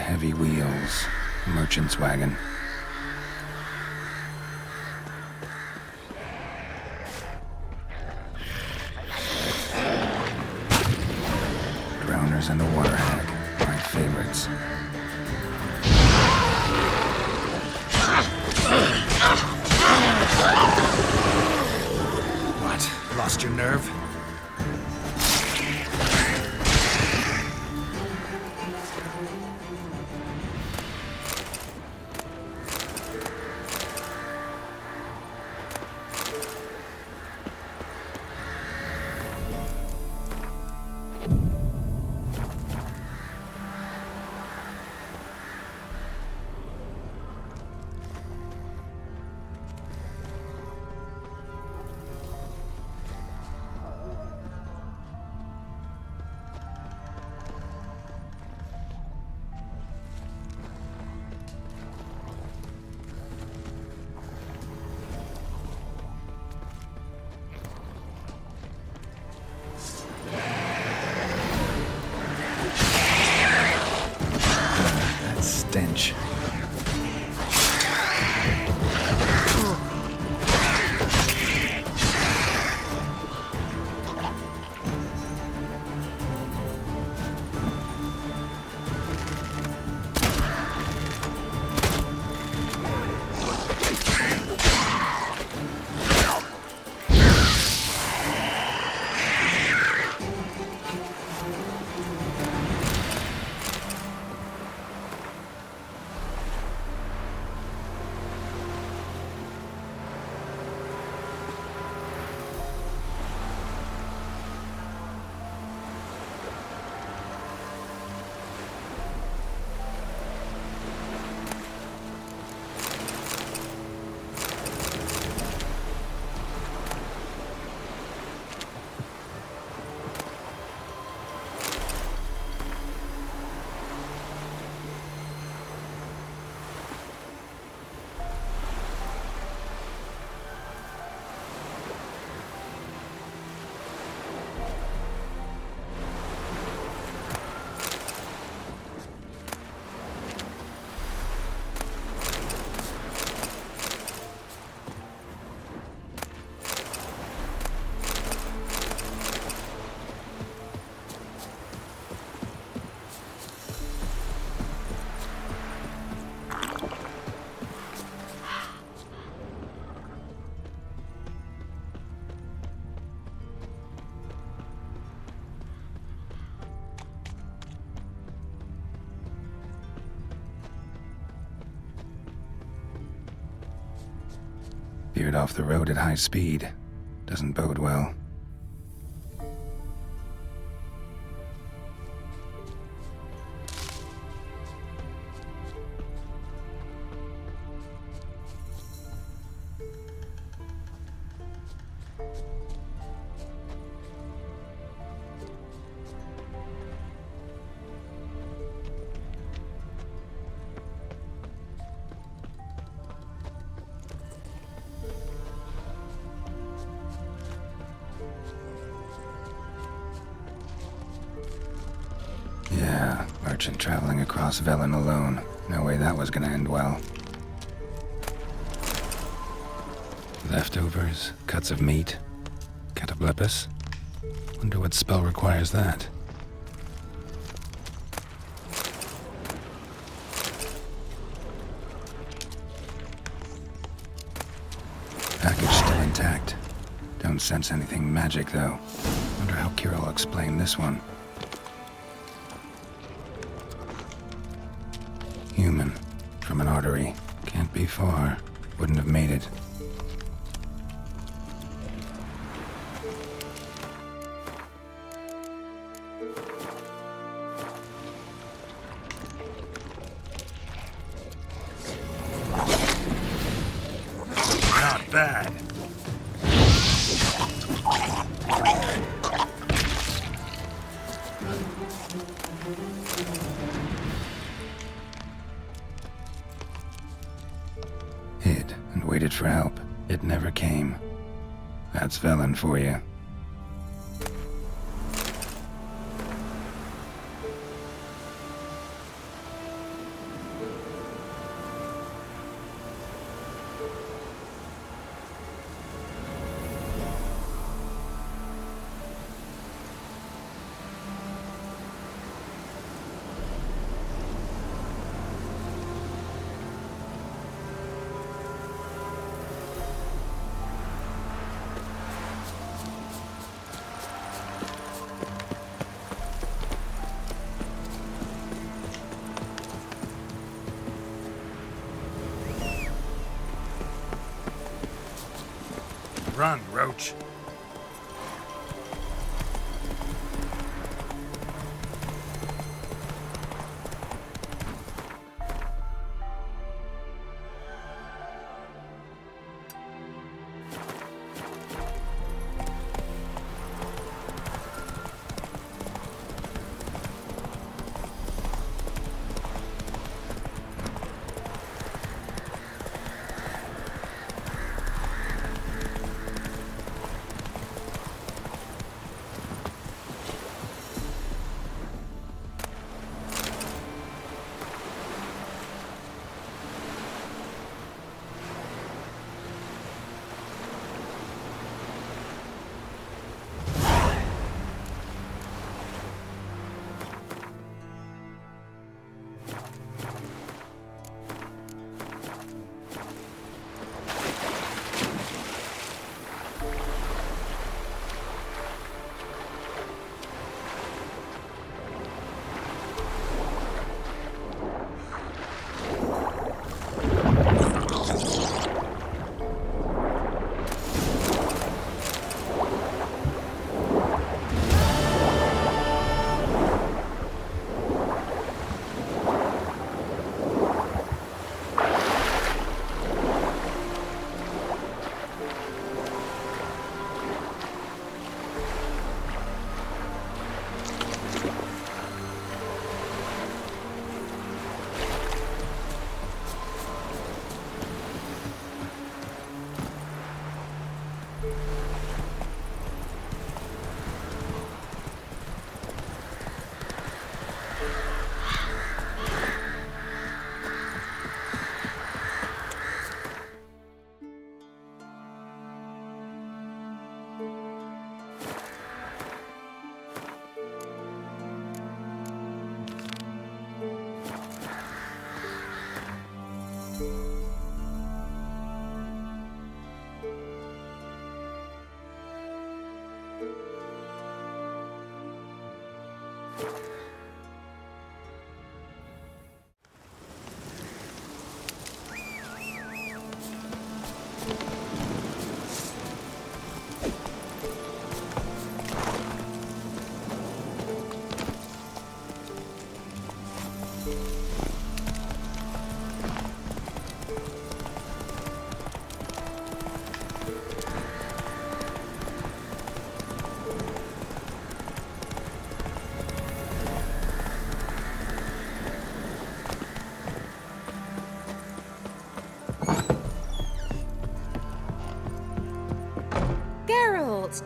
heavy wheels. Merchant's wagon. Drowners and the water hag. My favorites. What? Lost your nerve? Stench. Veered off the road at high speed. Doesn't bode well. Yeah, merchant traveling across Velen alone. No way that was gonna end well. Leftovers, cuts of meat, cataplepis. Wonder what spell requires that. Package still intact. Don't sense anything magic though. Wonder how Kira will explain this one. Human. From an artery. Can't be far. Wouldn't have made it. Not bad. Hid and waited for help. It never came. That's Velen for you. roach.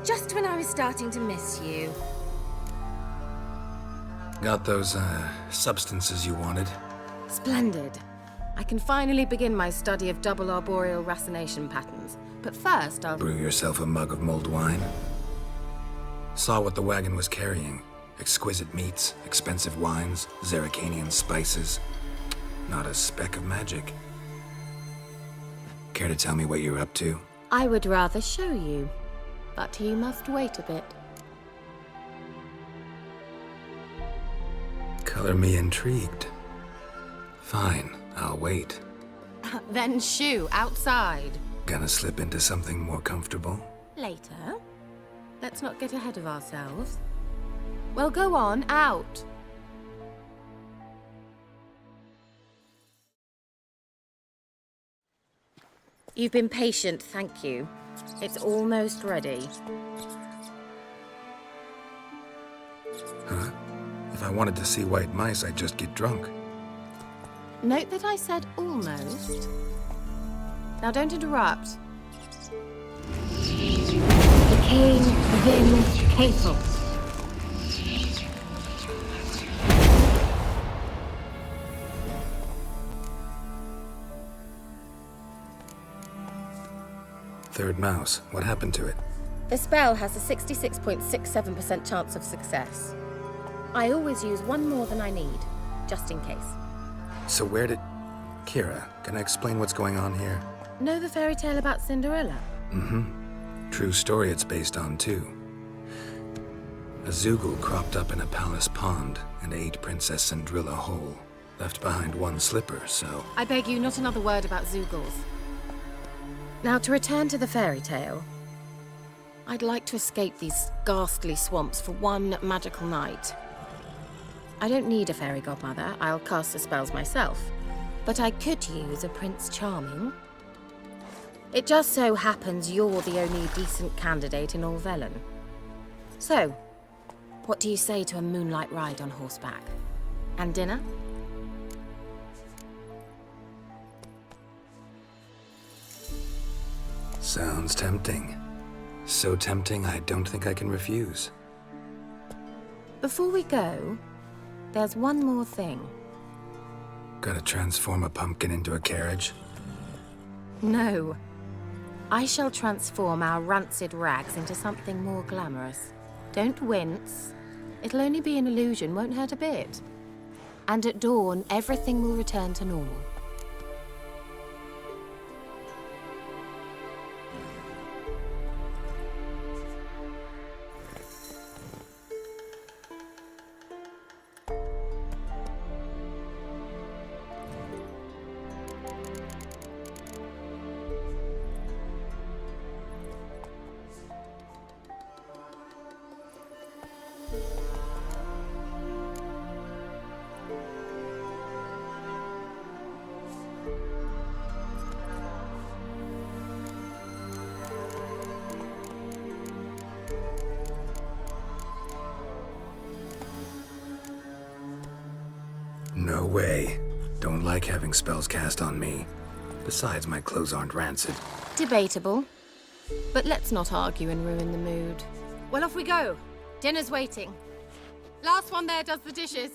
Just when I was starting to miss you. Got those, substances you wanted? Splendid. I can finally begin my study of double arboreal racination patterns. But first, I'll... Brew yourself a mug of mulled wine? Saw what the wagon was carrying. Exquisite meats, expensive wines, Zerrikanian spices. Not a speck of magic. Care to tell me what you're up to? I would rather show you. But you must wait a bit. Color me intrigued. Fine, I'll wait. Then shoo, outside. Gonna slip into something more comfortable? Later. Let's not get ahead of ourselves. Well, go on, out. You've been patient, thank you. It's almost ready. Huh? If I wanted to see white mice, I'd just get drunk. Note that I said almost. Now don't interrupt. Decaying Vin Capel. Third mouse. What happened to it? The spell has a 66.67% chance of success. I always use one more than I need, just in case. So where did... Kira, can I explain what's going on here? Know the fairy tale about Cinderella? Mm-hmm. True story it's based on, too. A Zoogle cropped up in a palace pond and ate Princess Cinderella whole. Left behind one slipper, so... I beg you, not another word about Zoogles. Now, to return to the fairy tale. I'd like to escape these ghastly swamps for one magical night. I don't need a fairy godmother. I'll cast the spells myself. But I could use a Prince Charming. It just so happens you're the only decent candidate in all Velen. So, what do you say to a moonlight ride on horseback? And dinner? Sounds tempting. So tempting, I don't think I can refuse. Before we go, there's one more thing. Gotta transform a pumpkin into a carriage? No. I shall transform our rancid rags into something more glamorous. Don't wince. It'll only be an illusion, won't hurt a bit. And at dawn, everything will return to normal. No way. Don't like having spells cast on me. Besides, my clothes aren't rancid. Debatable. But let's not argue and ruin the mood. Well, off we go. Dinner's waiting. Last one there does the dishes.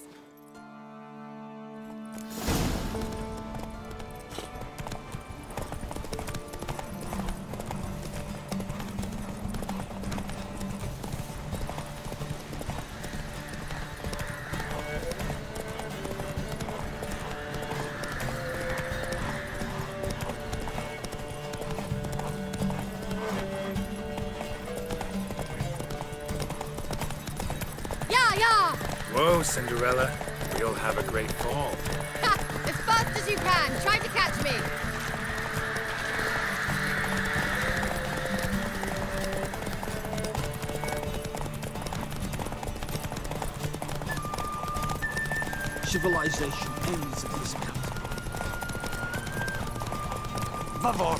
Whoa, Cinderella. We'll have a great fall. As fast as you can. Try to catch me. Civilization ends at this mountain. Vavor!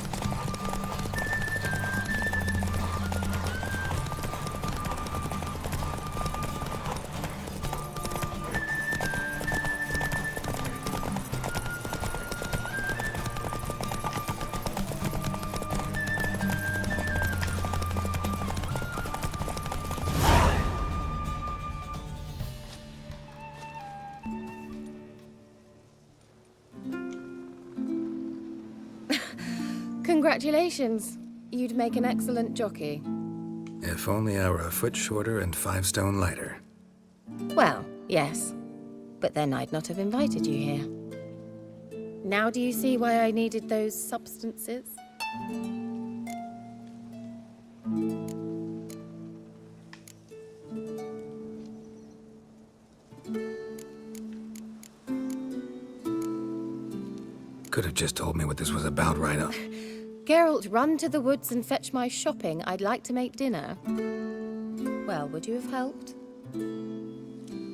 Congratulations. You'd make an excellent jockey. If only I were a foot shorter and 5 stone lighter. Well, yes. But then I'd not have invited you here. Now do you see why I needed those substances? Could have just told me what this was about right up. Geralt, run to the woods and fetch my shopping. I'd like to make dinner. Well, would you have helped?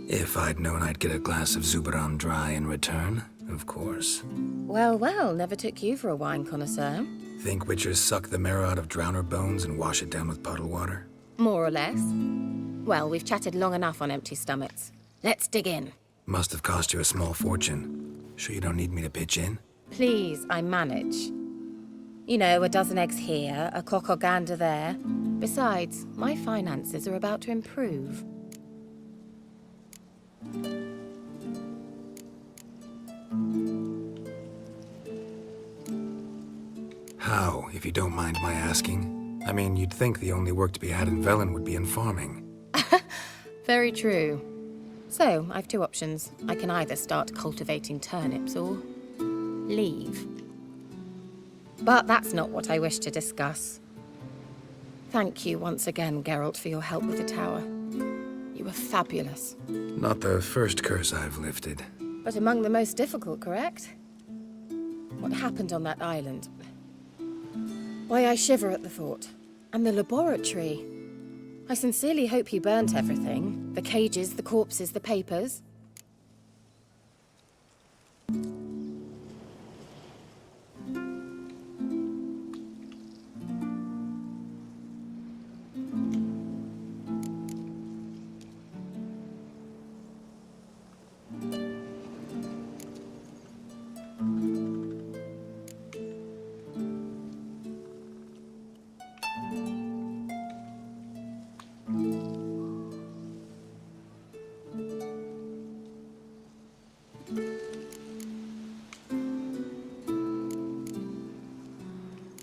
If I'd known I'd get a glass of Zubaram dry in return, of course. Well, well, never took you for a wine connoisseur. Think witchers suck the marrow out of drowner bones and wash it down with puddle water? More or less. Well, we've chatted long enough on empty stomachs. Let's dig in. Must have cost you a small fortune. Sure you don't need me to pitch in? Please, I manage. You know, a dozen eggs here, a cock or gander there. Besides, my finances are about to improve. How, if you don't mind my asking? I mean, you'd think the only work to be had in Velen would be in farming. Very true. So, I've 2 options. I can either start cultivating turnips or leave. But that's not what I wish to discuss. Thank you once again, Geralt, for your help with the tower. You were fabulous. Not the first curse I've lifted. But among the most difficult, correct? What happened on that island? Why, I shiver at the thought. And the laboratory. I sincerely hope you burnt everything. The cages, the corpses, the papers.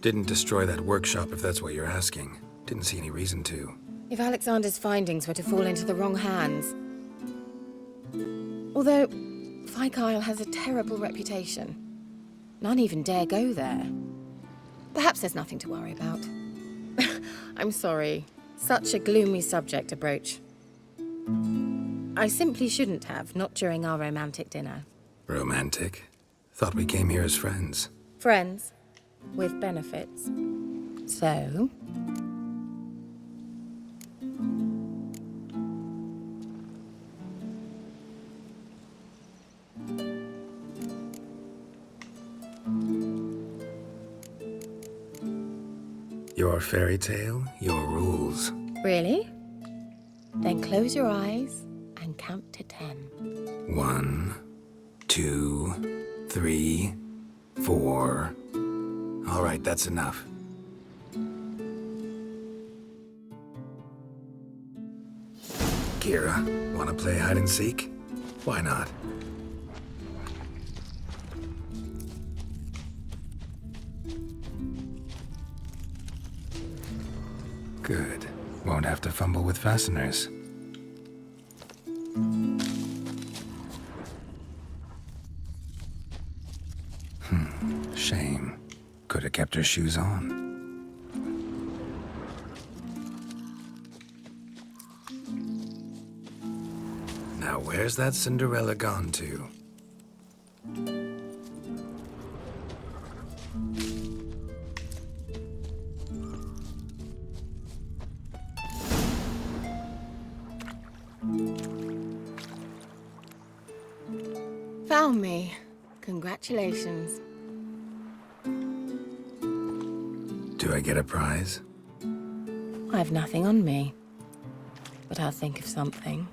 Didn't destroy that workshop, if that's what you're asking. Didn't see any reason to. If Alexander's findings were to fall into the wrong hands. Although, Isle has a terrible reputation. None even dare go there. Perhaps there's nothing to worry about. I'm sorry. Such a gloomy subject to broach. I simply shouldn't have, not during our romantic dinner. Romantic? Thought we came here as friends. Friends. With benefits. So? Your fairy tale, your rules. Really? Then close your eyes and count to 10. 1, 2, 3, 4. All right, that's enough. Kira, wanna play hide and seek? Why not? Good. Won't have to fumble with fasteners. Shame. Could have kept her shoes on. Now where's that Cinderella gone to? Found me. Congratulations. Do I get a prize? I have nothing on me, but I'll think of something.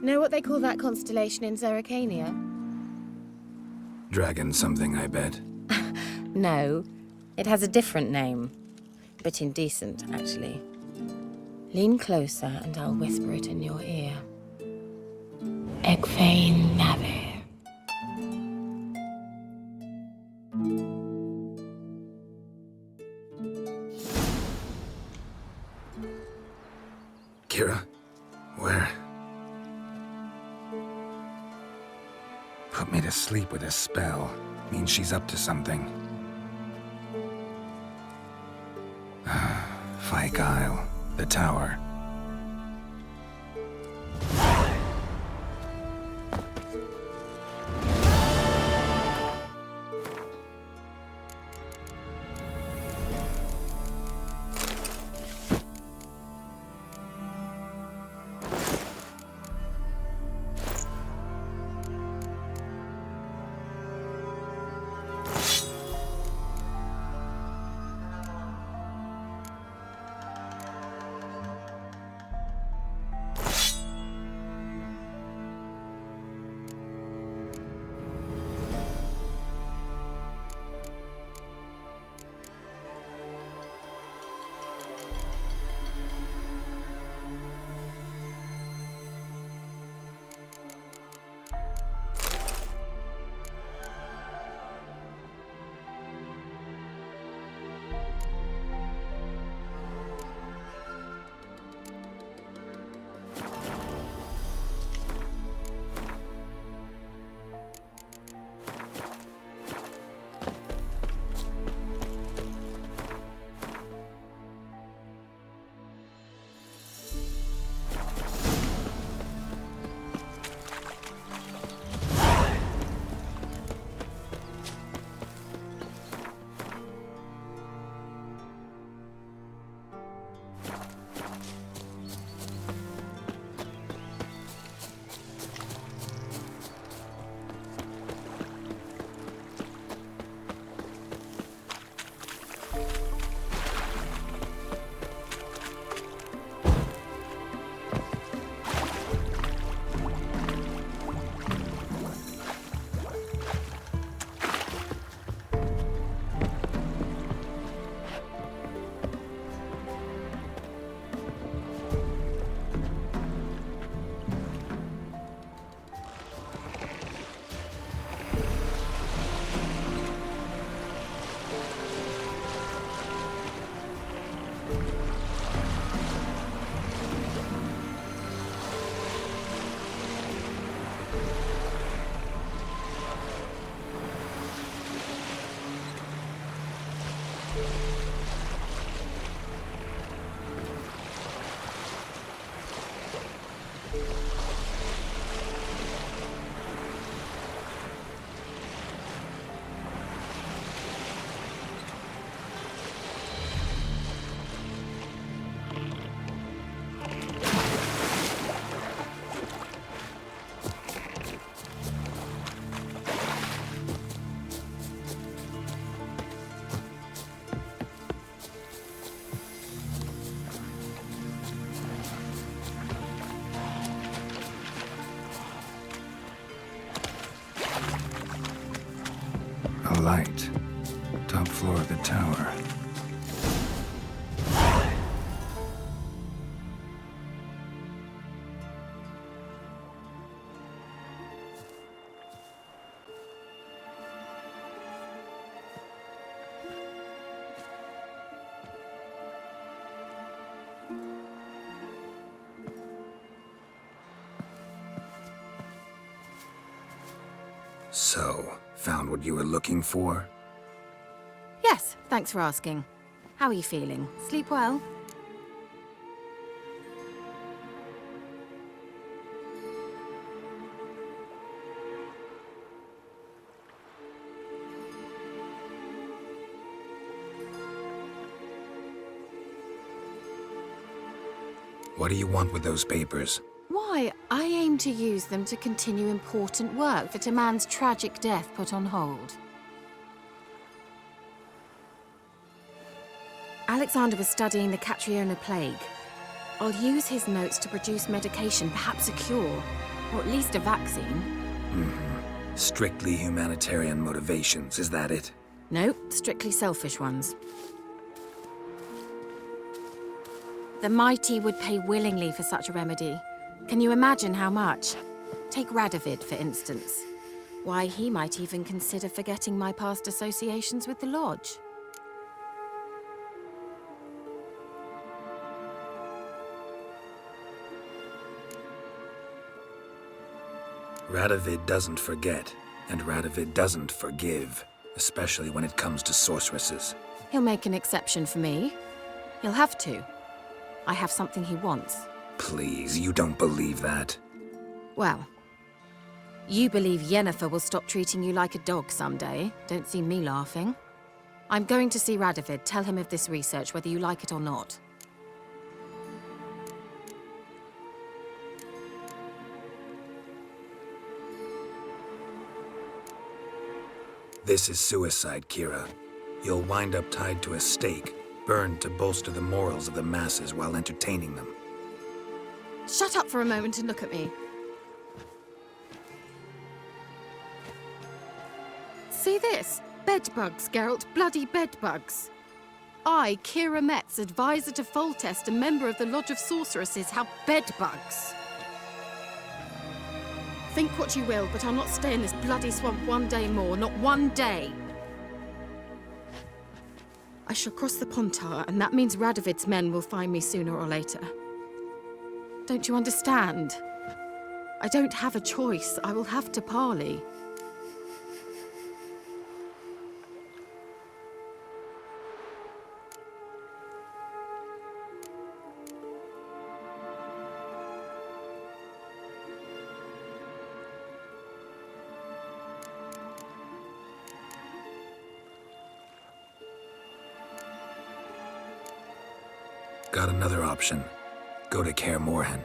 Know what they call that constellation in Zerrikania? Dragon something, I bet. No, it has a different name. But indecent, actually. Lean closer and I'll whisper it in your ear. Egfain Nave. Kira? Where? Put me to sleep with a spell. Means she's up to something. Isle, the tower. A light. Top floor of the tower. So, found what you were looking for? Yes, thanks for asking. How are you feeling? Sleep well? What do you want with those papers? Why, I aim to use them to continue important work that a man's tragic death put on hold. Alexander was studying the Catriona plague. I'll use his notes to produce medication, perhaps a cure, or at least a vaccine. Strictly humanitarian motivations, is that it? No, strictly selfish ones. The mighty would pay willingly for such a remedy. Can you imagine how much? Take Radovid, for instance. Why, he might even consider forgetting my past associations with the Lodge. Radovid doesn't forget, and Radovid doesn't forgive, especially when it comes to sorceresses. He'll make an exception for me. He'll have to. I have something he wants. Please, you don't believe that. Well, you believe Yennefer will stop treating you like a dog someday. Don't see me laughing. I'm going to see Radovid, tell him of this research, whether you like it or not. This is suicide, Kira. You'll wind up tied to a stake, burned to bolster the morals of the masses while entertaining them. Shut up for a moment and look at me. See this? Bedbugs, Geralt. Bloody bedbugs. I, Kira Metz, advisor to Foltest, a member of the Lodge of Sorceresses, have bedbugs. Think what you will, but I'll not stay in this bloody swamp one day more. Not one day. I shall cross the Pontar, and that means Radovid's men will find me sooner or later. Don't you understand? I don't have a choice. I will have to parley. Got another option. Go to Kaer Morhen.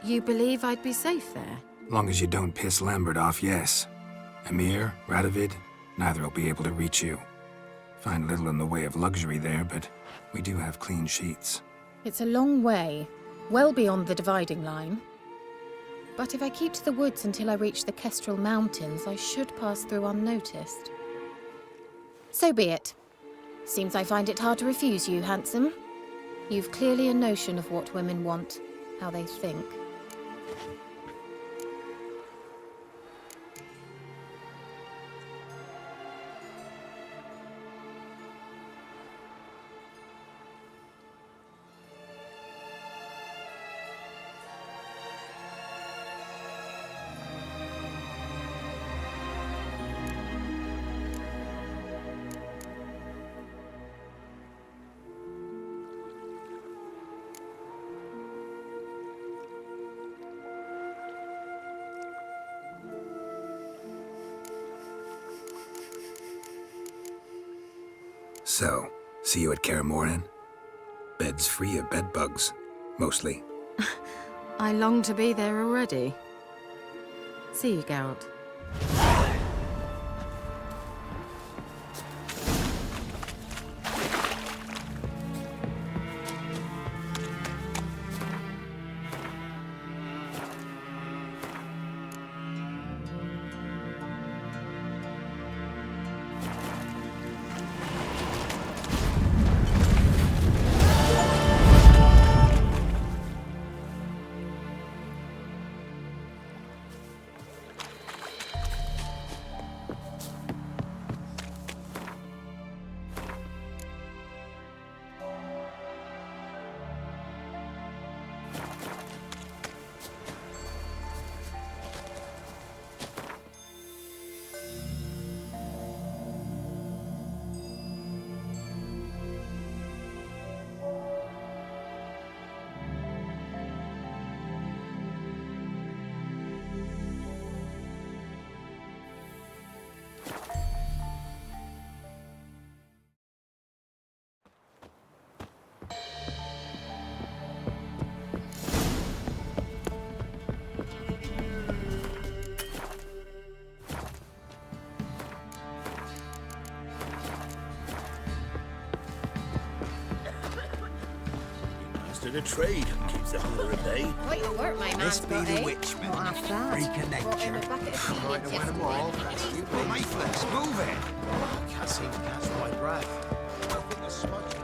You believe I'd be safe there? Long as you don't piss Lambert off, yes. Emir, Radovid, neither will be able to reach you. Find little in the way of luxury there, but we do have clean sheets. It's a long way, well beyond the dividing line. But if I keep to the woods until I reach the Kestrel Mountains, I should pass through unnoticed. So be it. Seems I find it hard to refuse you, handsome. You've clearly a notion of what women want, how they think. So, see you at Kaer Morhen? Beds free of bedbugs, mostly. I long to be there already. See you, Geralt. bit of trade keeps the hunger at bay. Quite your work, my man. Must be the witchman. Not half bad. Freak of nature. Right, to win them all. Lifeless, move it. Can't seem to catch my breath. I think the smoke.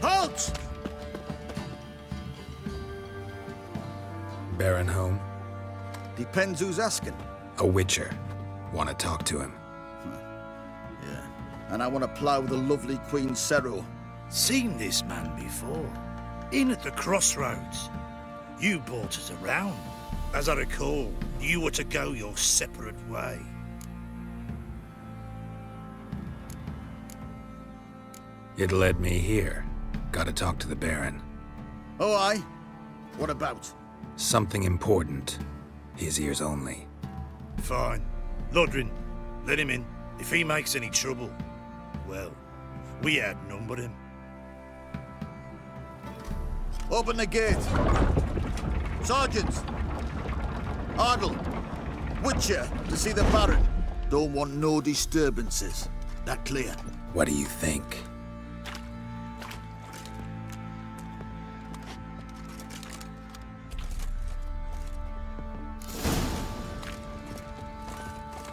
Halt! Baron home? Depends who's asking. A witcher. Want to talk to him. Yeah. And I want to plough the lovely Queen Cero. Seen this man before. In at the crossroads. You brought us around. As I recall, you were to go your separate way. It led me here. Gotta talk to the Baron. Oh, aye? What about? Something important. His ears only. Fine. Lodrin, let him in. If he makes any trouble, well, we outnumber him. Open the gate. Sergeants! Ardle! Witcher, to see the Baron. Don't want no disturbances. That clear? What do you think?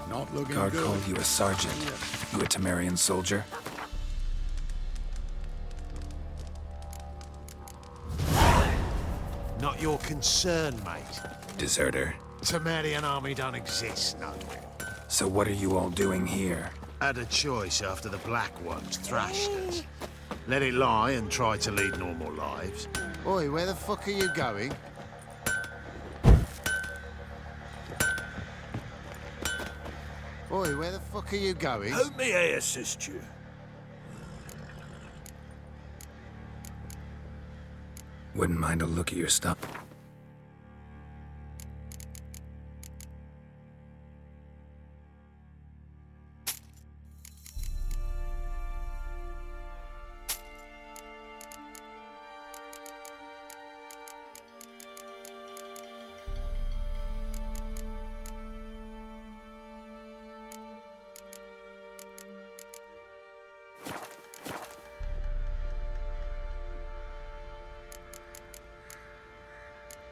Not looking Guard good. called you a sergeant. You a Temerian soldier? Not your concern, mate. Deserter. Temerian army don't exist nowhere. So what are you all doing here? Had a choice after the Black Ones thrashed us. Let it lie and try to lead normal lives. Oi, where the fuck are you going? Oi, where the fuck are you going? How may I assist you? Wouldn't mind a look at your stuff.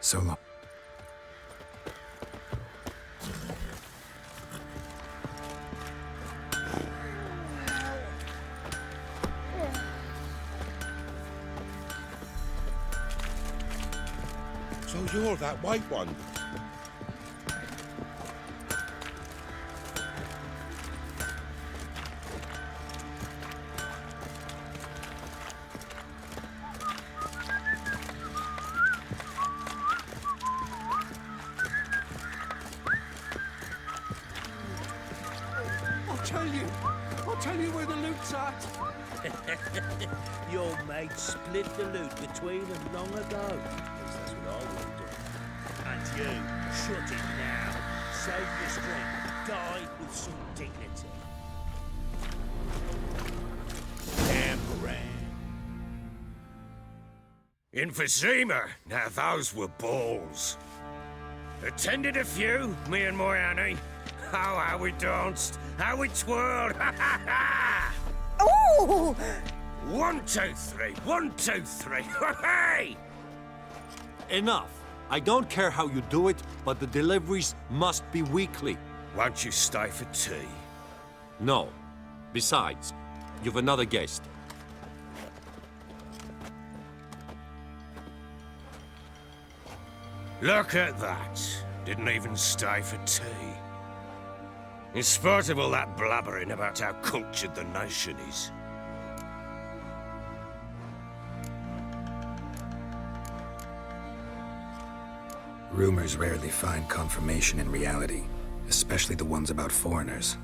So long. So you're that white one. I'll tell you where the loot's at. Your mate split the loot between them long ago. At least that's what I would do. And you, shut it now. Save your strength. Die with some dignity. Emphysema. Now those were balls. Attended a few, me and my Annie. Oh, how we danced, how we twirled. Ha ha ha! Oh! 1, 2, 3. 1, 2, 3. Hey! Enough. I don't care how you do it, but the deliveries must be weekly. Won't you stay for tea? No. Besides, you've another guest. Look at that. Didn't even stay for tea. In spite of all that blabbering about how cultured the nation is. Rumors rarely find confirmation in reality, especially the ones about foreigners.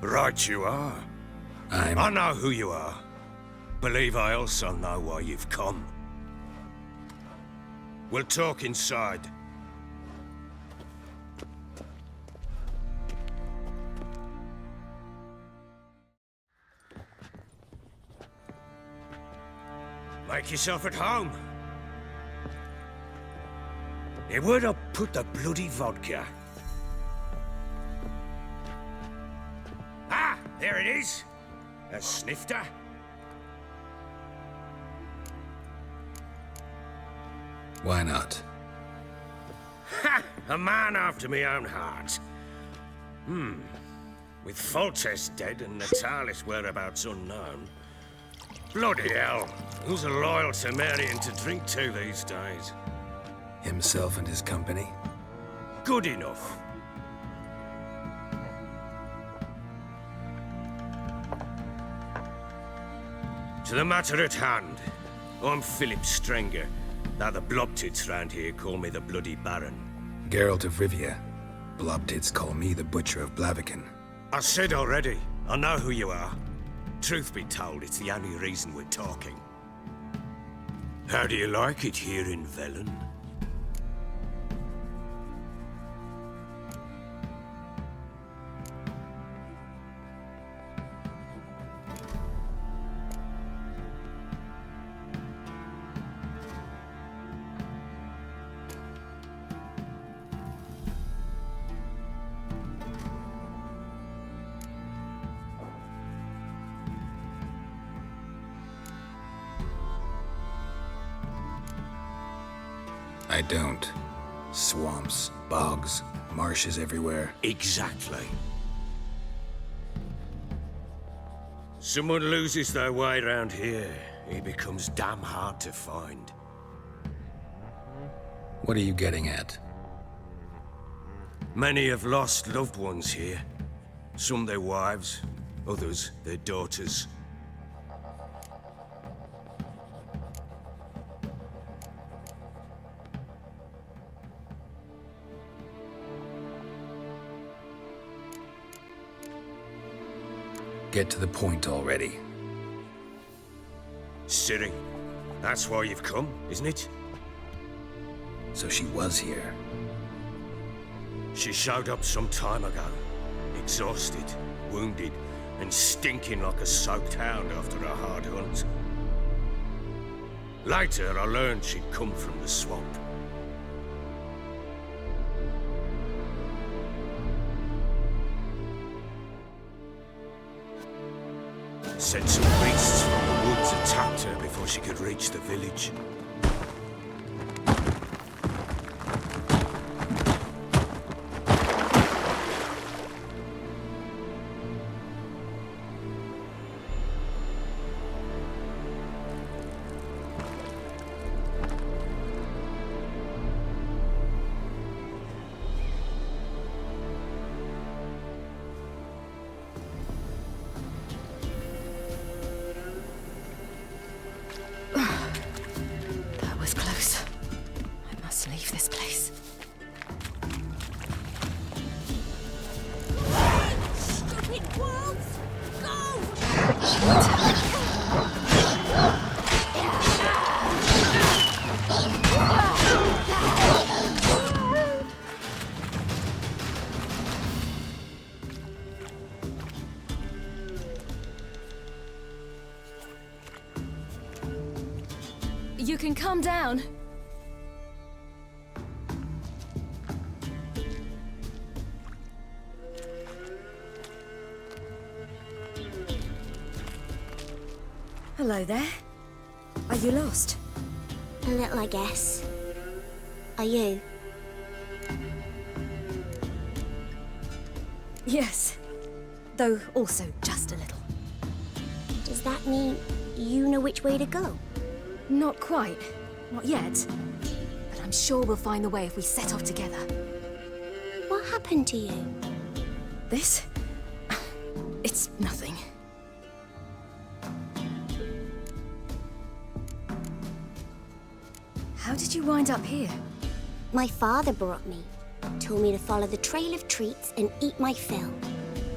Right you are. I know who you are. Believe I also know why you've come. We'll talk inside. Make yourself at home. Hey, where'd I put the bloody vodka? Here it is. A snifter. Why not? Ha! A man after my own heart. With Foltest dead and Natalis' whereabouts unknown. Bloody hell. Who's a loyal Temerian to drink to these days? Himself and his company? Good enough. To the matter at hand. I'm Philip Strenger. Now the Blobtits round here call me the Bloody Baron. Geralt of Rivia. Blobtits call me the Butcher of Blaviken. I said already, I know who you are. Truth be told, it's the only reason we're talking. How do you like it here in Velen? I don't. Swamps, bogs, marshes everywhere. Exactly. Someone loses their way around here, he becomes damn hard to find. What are you getting at? Many have lost loved ones here. Some their wives, others their daughters. Get to the point already. Ciri, that's why you've come, isn't it? So she was here. She showed up some time ago. Exhausted, wounded, and stinking like a soaked hound after a hard hunt. Later, I learned she'd come from the swamp. Said some beasts from the woods attacked her before she could reach the village. Leave this place. Stupid wolves! Go! You can calm down. Hello there. Are you lost? A little, I guess. Are you? Yes. Though also just a little. Does that mean you know which way to go? Not quite. Not yet. But I'm sure we'll find the way if we set off together. What happened to you? This? It's nothing. How did you wind up here? My father brought me. Told me to follow the trail of treats and eat my fill.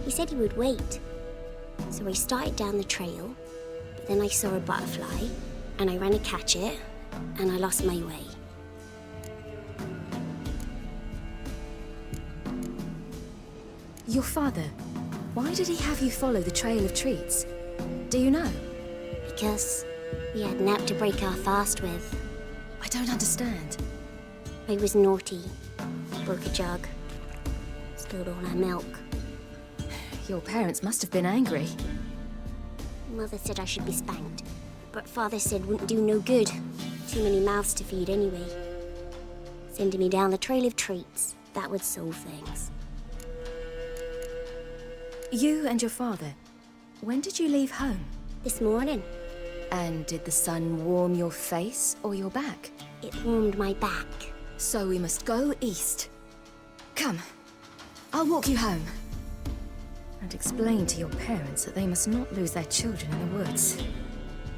He said he would wait. So I started down the trail, but then I saw a butterfly, and I ran to catch it, and I lost my way. Your father, why did he have you follow the trail of treats? Do you know? Because we had an app to break our fast with. I don't understand. I was naughty. Broke a jug. Spilled all our milk. Your parents must have been angry. Mother said I should be spanked, but Father said wouldn't do no good. Too many mouths to feed anyway. Sending me down the trail of treats, that would solve things. You and your father, when did you leave home? This morning. And did the sun warm your face or your back? It warmed my back. So we must go east. Come, I'll walk you home. And explain to your parents that they must not lose their children in the woods.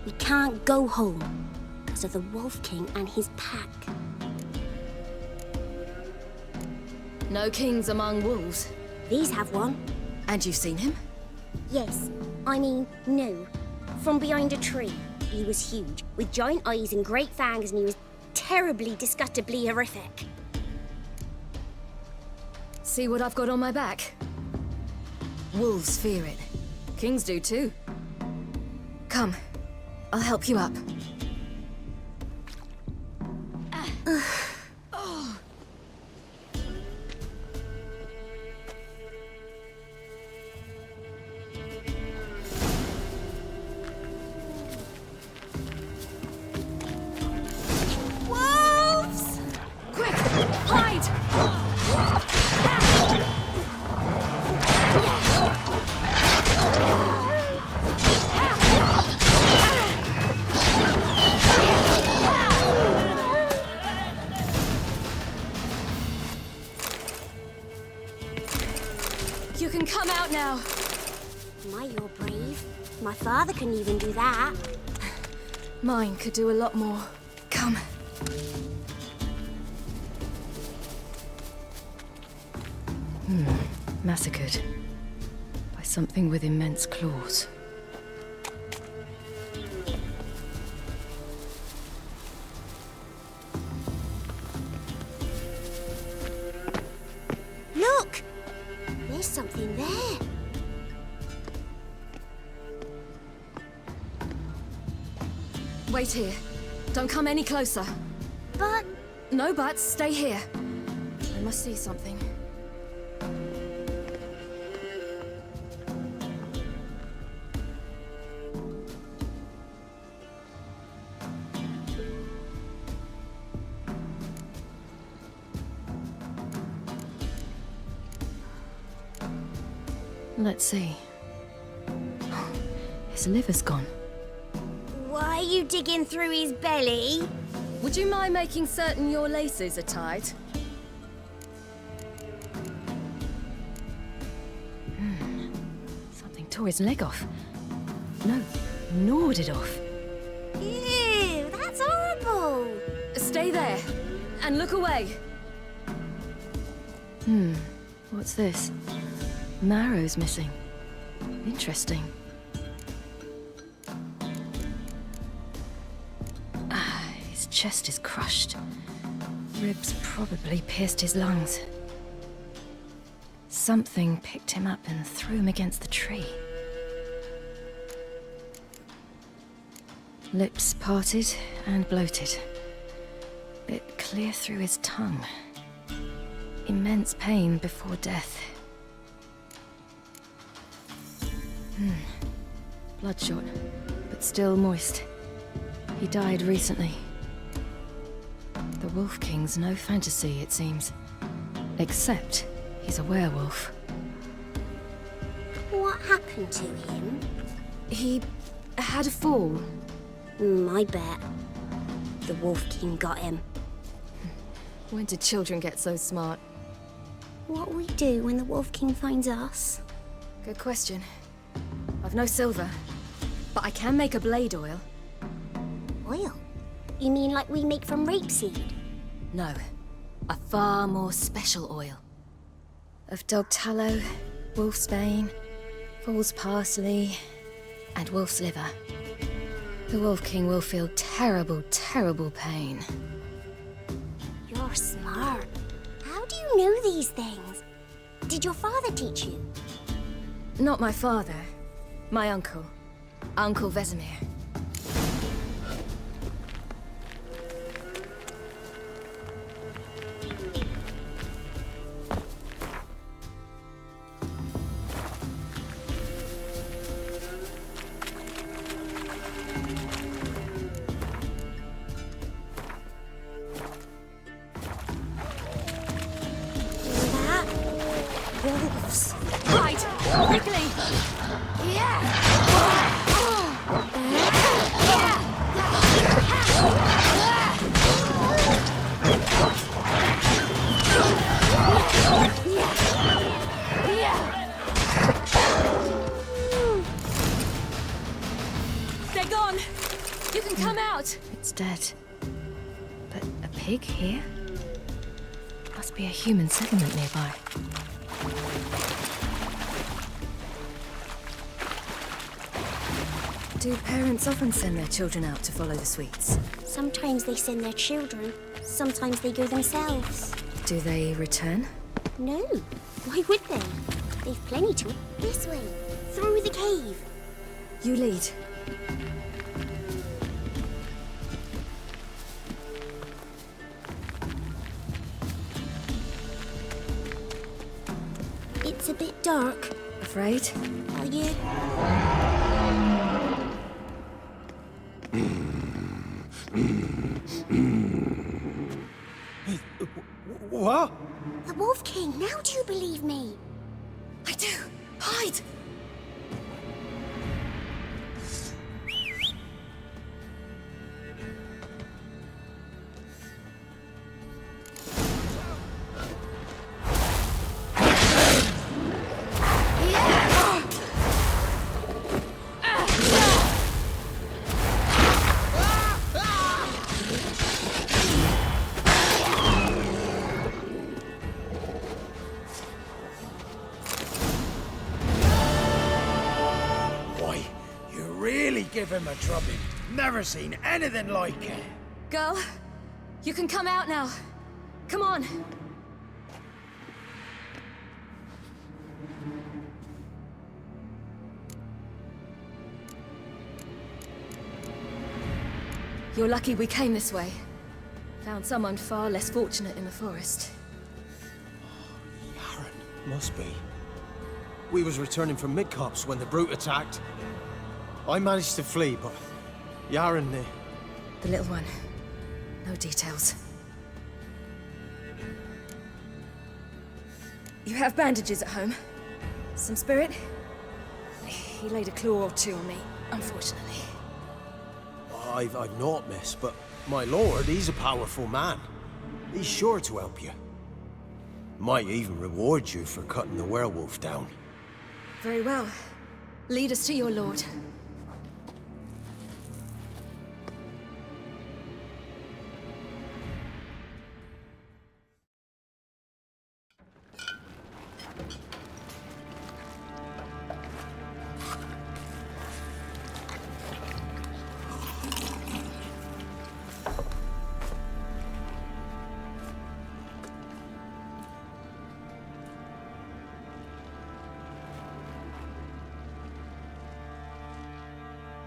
We can't go home because of the Wolf King and his pack. No kings among wolves. These have one. And you've seen him? Yes. I mean, no. From behind a tree. He was huge, with giant eyes and great fangs, and he was terribly, disgustingly horrific. See what I've got on my back? Wolves fear it. Kings do too. Come, I'll help you up. Wolves! Quick, hide! You can come out now. My, you're brave. My father couldn't even do that. Mine could do a lot more. Come. Massacred by something with immense claws. Look! There's something there. Wait here. Don't come any closer. But No buts. Stay here. I must see something. Let's see. His liver's gone. why are you digging through his belly? Would you mind making certain your laces are tied? Something tore his leg off. No, gnawed it off. Ew, that's horrible. Stay there, and look away. What's this? Marrow's missing. Interesting. His chest is crushed. Ribs probably pierced his lungs. Something picked him up and threw him against the tree. Lips parted and bloated. Bit clear through his tongue. Immense pain before death. Bloodshot, but still moist. He died recently. The Wolf King's no fantasy, it seems. Except he's a werewolf. What happened to him? He had a fall. I bet. The Wolf King got him. When did children get so smart? What will we do when the Wolf King finds us? Good question. I've no silver, but I can make a blade oil. Oil? You mean like we make from rapeseed? No, a far more special oil. Of dog tallow, wolfsbane, fool's parsley, and wolf's liver. The Wolf King will feel terrible, terrible pain. You're smart. How do you know these things? Did your father teach you? Not my father. My uncle. Uncle Vesemir. Quickly! They're gone! You can come out! It's dead. But a pig here? Must be a human settlement nearby. Do parents often send their children out to follow the sweets? Sometimes they send their children, sometimes they go themselves. Do they return? No, why would they? They've plenty to it. This way, through the cave. You lead. It's a bit dark. Afraid? Are you? What? The Wolf King, now do you believe me? I do! Hide! Give him a drubbing. Never seen anything like it. Girl, you can come out now. Come on. You're lucky we came this way. Found someone far less fortunate in the forest. Yaren, must be. We was returning from Midcops when the brute attacked. I managed to flee, but Yaren, the little one. No details. You have bandages at home? Some spirit? He laid a claw or two on me, unfortunately. I've naught, miss, but my lord, he's a powerful man. He's sure to help you. Might even reward you for cutting the werewolf down. Very well. Lead us to your lord.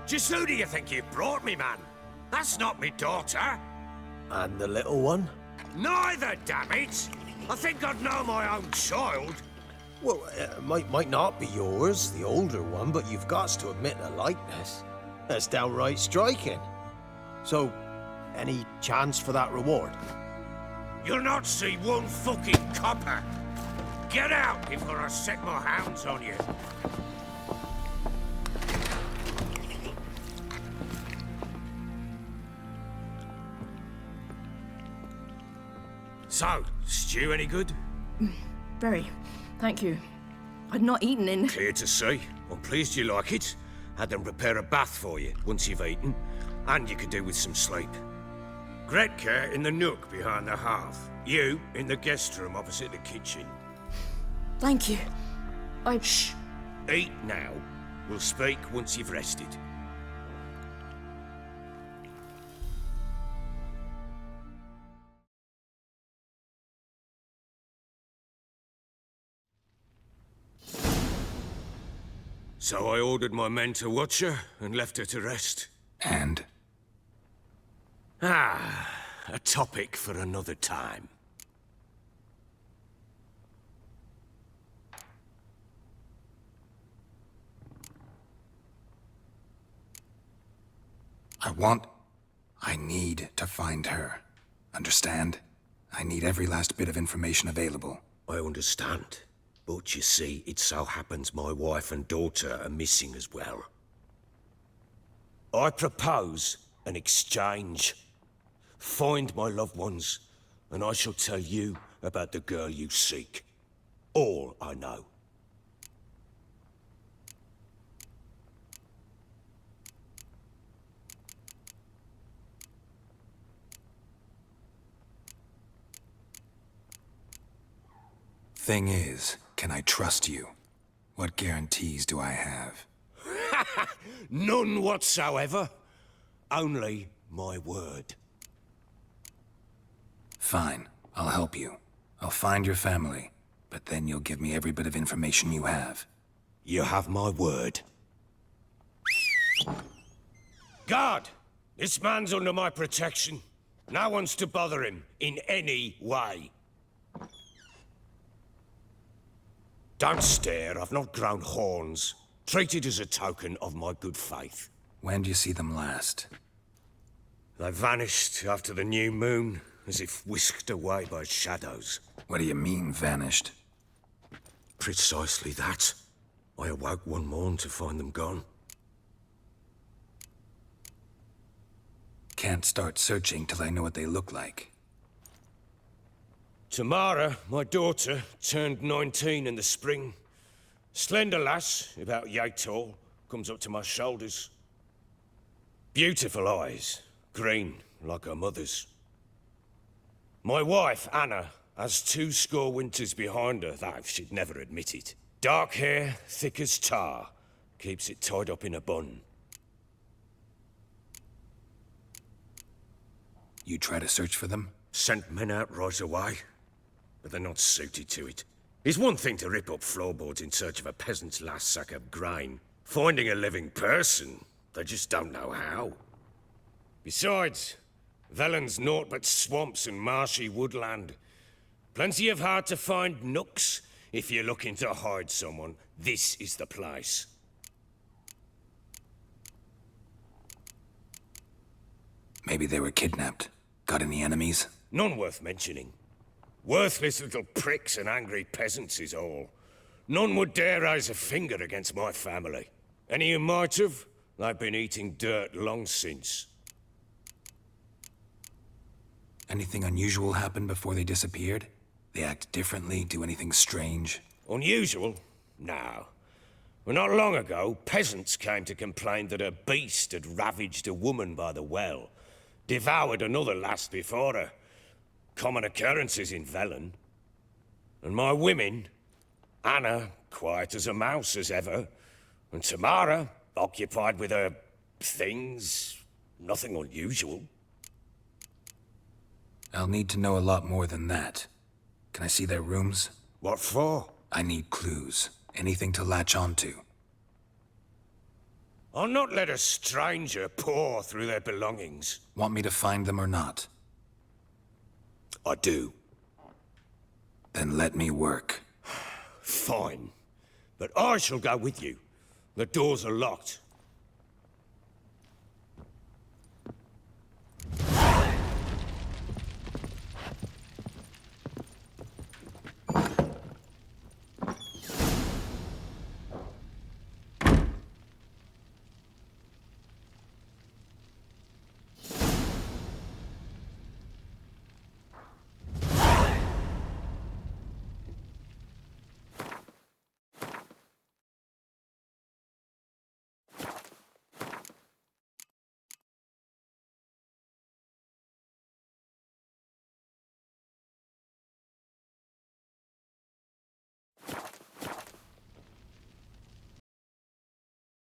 Just who do you think you brought me, man? That's not me daughter. And the little one? Neither, damn it! I think I'd know my own child. Well, might not be yours, the older one, but you've got to admit a likeness. That's downright striking. So, any chance for that reward? You'll not see one fucking copper. Get out before I set my hounds on you. So, stew any good? Very. Thank you. I'd not eaten in... Clear to see. I'm pleased you like it. Had them prepare a bath for you once you've eaten. And you could do with some sleep. Gretka in the nook behind the hearth. You in the guest room opposite the kitchen. Thank you. Shh. Eat now. We'll speak once you've rested. So I ordered my men to watch her and left her to rest. And? A topic for another time. I need to find her. Understand? I need every last bit of information available. I understand. But you see, it so happens my wife and daughter are missing as well. I propose an exchange. Find my loved ones, and I shall tell you about the girl you seek. All I know. Thing is, can I trust you? What guarantees do I have? None whatsoever. Only my word. Fine, I'll help you. I'll find your family, but then you'll give me every bit of information you have. You have my word. Guard! This man's under my protection. No one's to bother him in any way. Don't stare, I've not grown horns. Treat it as a token of my good faith. When do you see them last? They vanished after the new moon, as if whisked away by shadows. What do you mean, vanished? Precisely that. I awoke one morn to find them gone. Can't start searching till I know what they look like. Tamara, my daughter, turned 19 in the spring. Slender lass, about yay tall, comes up to my shoulders. Beautiful eyes, green like her mother's. My wife, Anna, has 20 winters behind her, though she'd never admit it. Dark hair, thick as tar, keeps it tied up in a bun. You try to search for them? Sent men out right away, but they're not suited to it. It's one thing to rip up floorboards in search of a peasant's last sack of grain. Finding a living person, they just don't know how. Besides, Velen's naught but swamps and marshy woodland. Plenty of hard-to-find nooks. If you're looking to hide someone, this is the place. Maybe they were kidnapped. Got any enemies? None worth mentioning. Worthless little pricks and angry peasants is all. None would dare raise a finger against my family. Any who might have, they've been eating dirt long since. Anything unusual happen before they disappeared? They act differently, do anything strange? Unusual? No. Well, not long ago, peasants came to complain that a beast had ravaged a woman by the well. Devoured another lass before her. Common occurrences in Velen. And my women, Anna, quiet as a mouse as ever, and Tamara, occupied with her things, nothing unusual. I'll need to know a lot more than that. Can I see their rooms? What for? I need clues. Anything to latch onto. I'll not let a stranger pore through their belongings. Want me to find them or not? I do. Then let me work. Fine. But I shall go with you. The doors are locked,